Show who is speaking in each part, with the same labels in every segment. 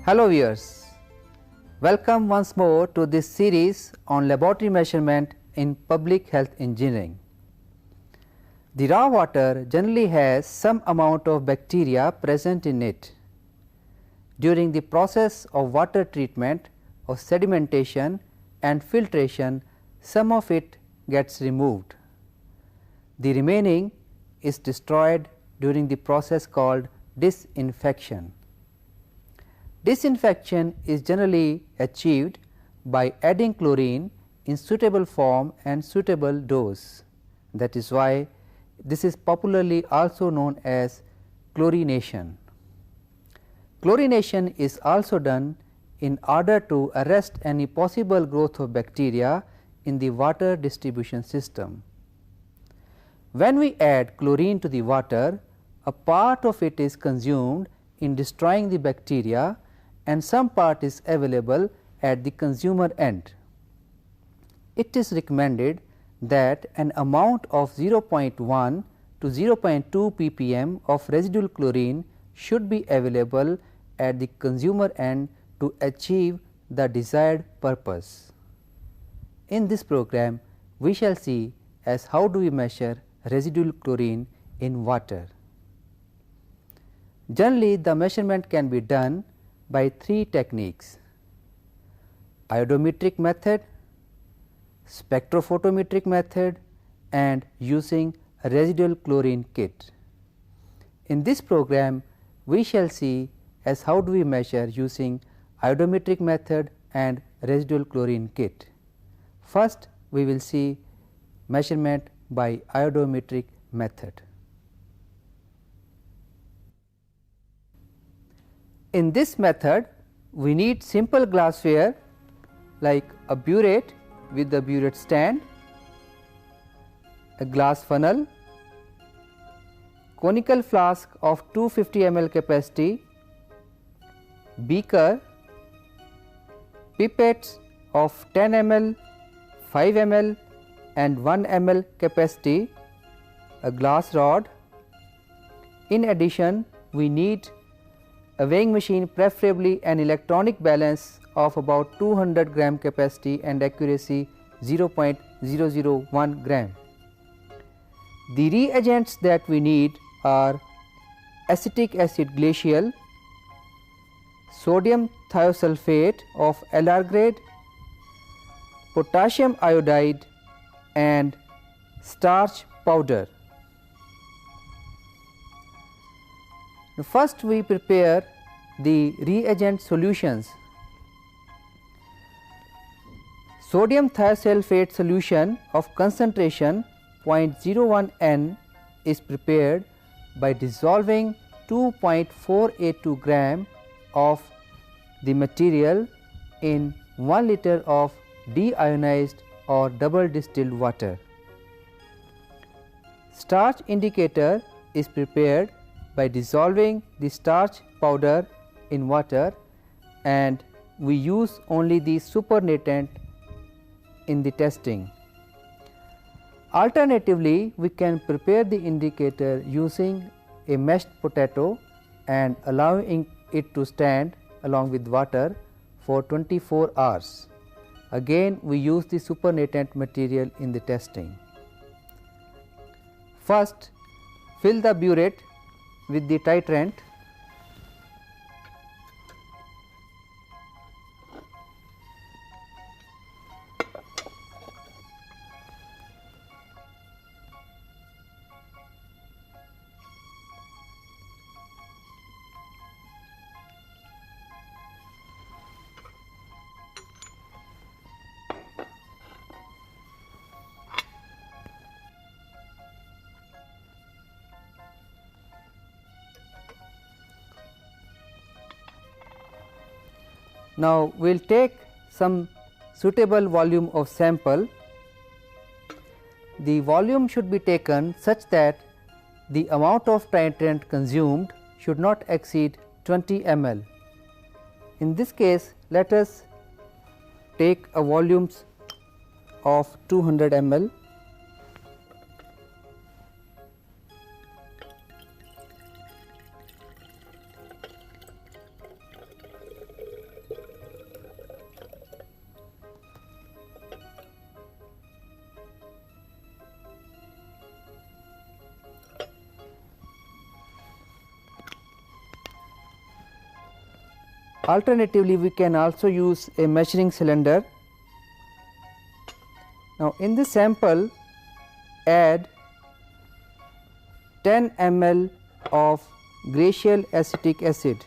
Speaker 1: Hello viewers, welcome once more to this series on laboratory measurement in public health engineering. The raw water generally has some amount of bacteria present in it. During the process of water treatment, of sedimentation and filtration, some of it gets removed. The remaining is destroyed during the process called disinfection. Disinfection is generally achieved by adding chlorine in suitable form and suitable dose. That is why this is popularly also known as chlorination. Chlorination is also done in order to arrest any possible growth of bacteria in the water distribution system. When we add chlorine to the water, a part of it is consumed in destroying the bacteria and some part is available at the consumer end. It is recommended that an amount of 0.1 to 0.2 ppm of residual chlorine should be available at the consumer end to achieve the desired purpose. In this program, we shall see as how do we measure residual chlorine in water. Generally, the measurement can be done by three techniques: iodometric method, spectrophotometric method and using a residual chlorine kit. In this program, we shall see as how do we measure using iodometric method and residual chlorine kit. First, we will see measurement by iodometric method. In this method, we need simple glassware like a burette with the burette stand, a glass funnel, conical flask of 250 ml capacity, beaker, pipettes of 10 ml, 5 ml and 1 ml capacity, a glass rod. In addition, we need a weighing machine, preferably an electronic balance of about 200 gram capacity and accuracy 0.001 gram. The reagents that we need are acetic acid glacial, sodium thiosulfate of LR grade, potassium iodide and starch powder. First, we prepare the reagent solutions. Sodium thiosulfate solution of concentration 0.01 N is prepared by dissolving 2.482 gram of the material in 1 liter of deionized or double distilled water. Starch indicator is prepared by dissolving the starch powder in water and we use only the supernatant in the testing. Alternatively, we can prepare the indicator using a mashed potato and allowing it to stand along with water for 24 hours. Again, we use the supernatant material in the testing. First, fill the burette with the titrant. Now, we will take some suitable volume of sample. The volume should be taken such that the amount of titrant consumed should not exceed 20 ml. In this case, let us take a volumes of 200 ml. Alternatively, we can also use a measuring cylinder. Now, in this sample add 10 ml of glacial acetic acid.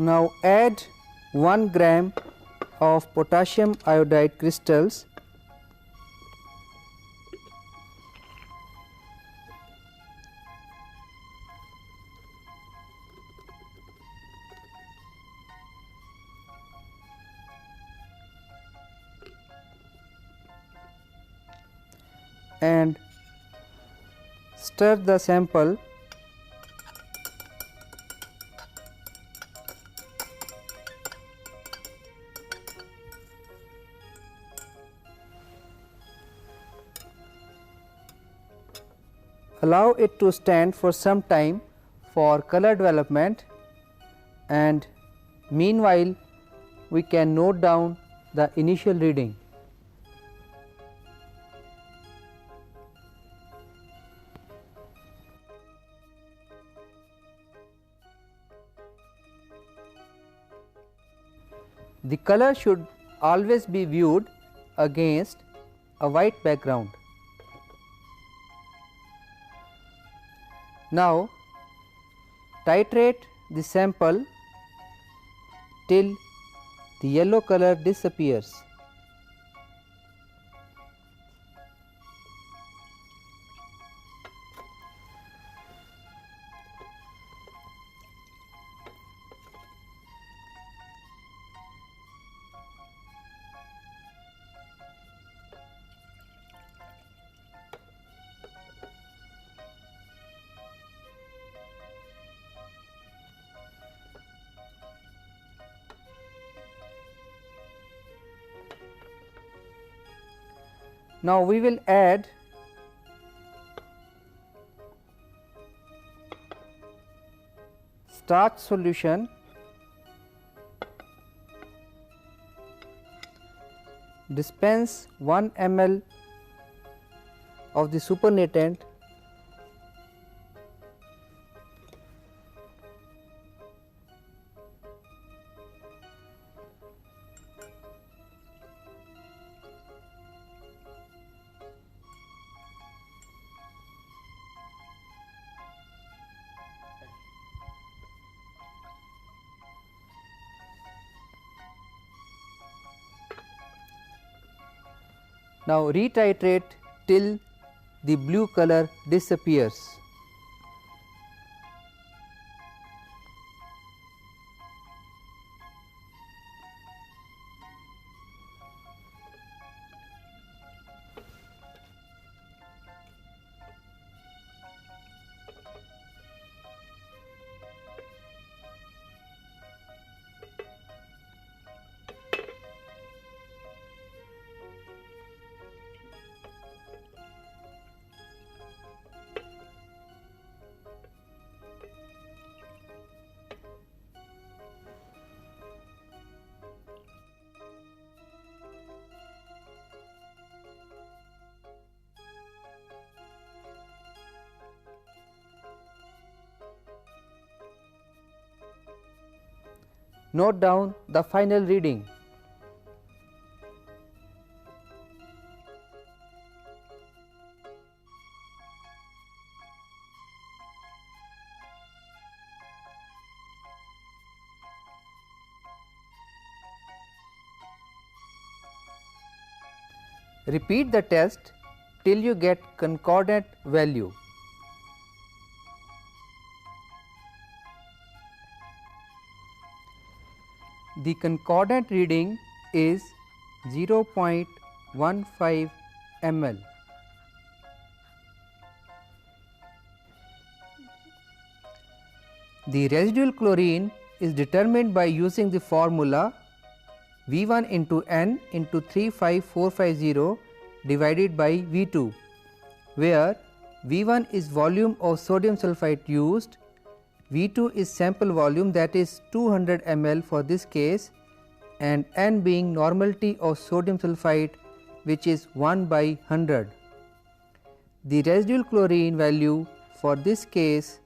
Speaker 1: Now, add 1 gram of potassium iodide crystals and stir the sample. Allow it to stand for some time for color development, and meanwhile we can note down the initial reading. The color should always be viewed against a white background. Now, titrate the sample till the yellow color disappears. Now, we will add starch solution dispense 1 ml of the supernatant Now, retitrate till the blue color disappears. Note down the final reading. Repeat the test till you get concordant value. The concordant reading is 0.15 ml. The residual chlorine is determined by using the formula V1 into N into 35450 divided by V2, where V1 is volume of sodium sulphite used, V2 is sample volume, that is 200 ml for this case, and N being normality of sodium sulphite, which is 1 by 100. The residual chlorine value for this case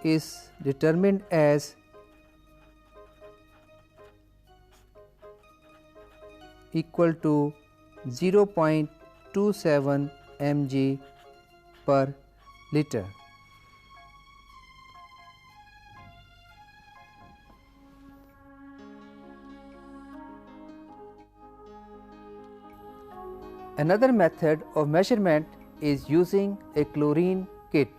Speaker 1: is determined as equal to 0.27 mg per liter. Another method of measurement is using a chlorine kit.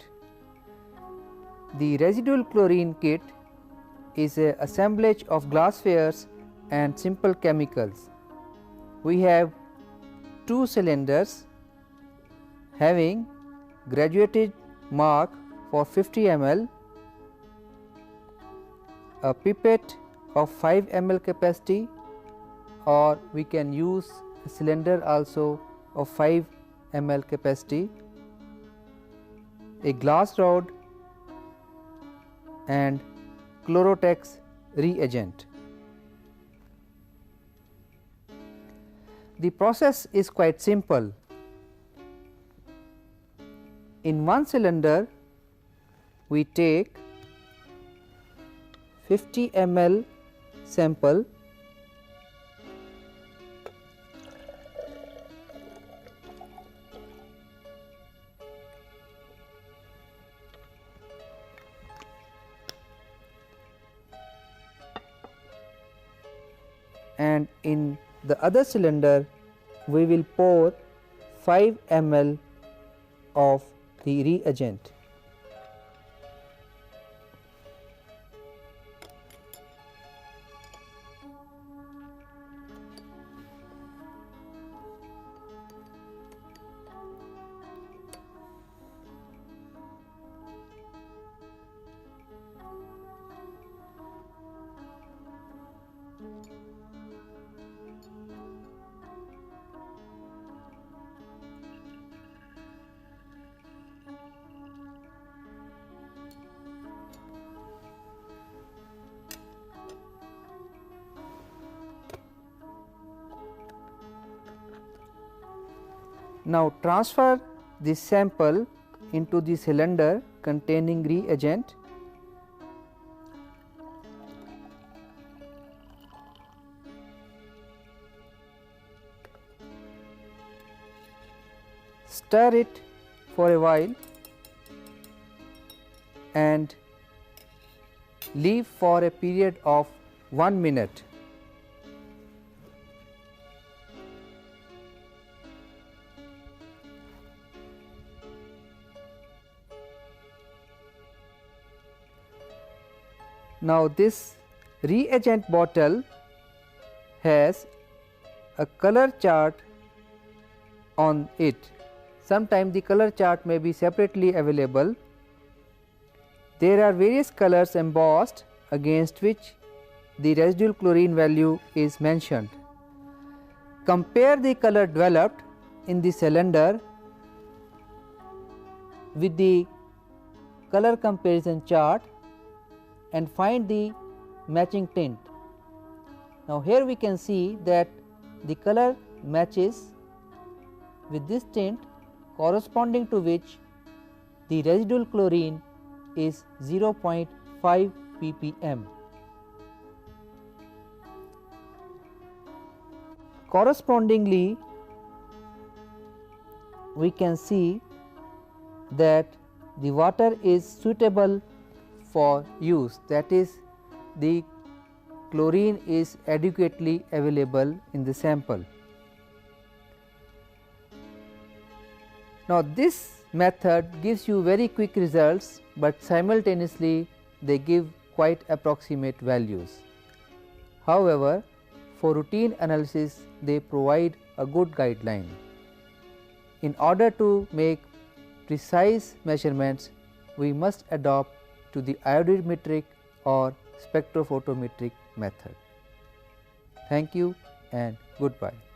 Speaker 1: The residual chlorine kit is an assemblage of glasswares and simple chemicals. We have two cylinders having graduated mark for 50 ml, a pipette of 5 ml capacity, or we can use a cylinder also of 5 ml capacity, a glass rod and Chlorotex reagent. The process is quite simple. In one cylinder we take 50 ml sample, and in the other cylinder we will pour 5 ml of the reagent. Now transfer this sample into the cylinder containing reagent. Stir it for a while and leave for a period of 1 minute. Now this reagent bottle has a color chart on it. Sometimes the color chart may be separately available. There are various colors embossed against which the residual chlorine value is mentioned. Compare the color developed in the cylinder with the color comparison chart and find the matching tint. Now here we can see that the color matches with this tint, corresponding to which the residual chlorine is 0.5 ppm. Correspondingly, we can see that the water is suitable for use, that is, the chlorine is adequately available in the sample. Now, this method gives you very quick results, but simultaneously they give quite approximate values. However, for routine analysis they provide a good guideline. In order to make precise measurements, we must adopt to the iodinometric or spectrophotometric method. Thank you and goodbye.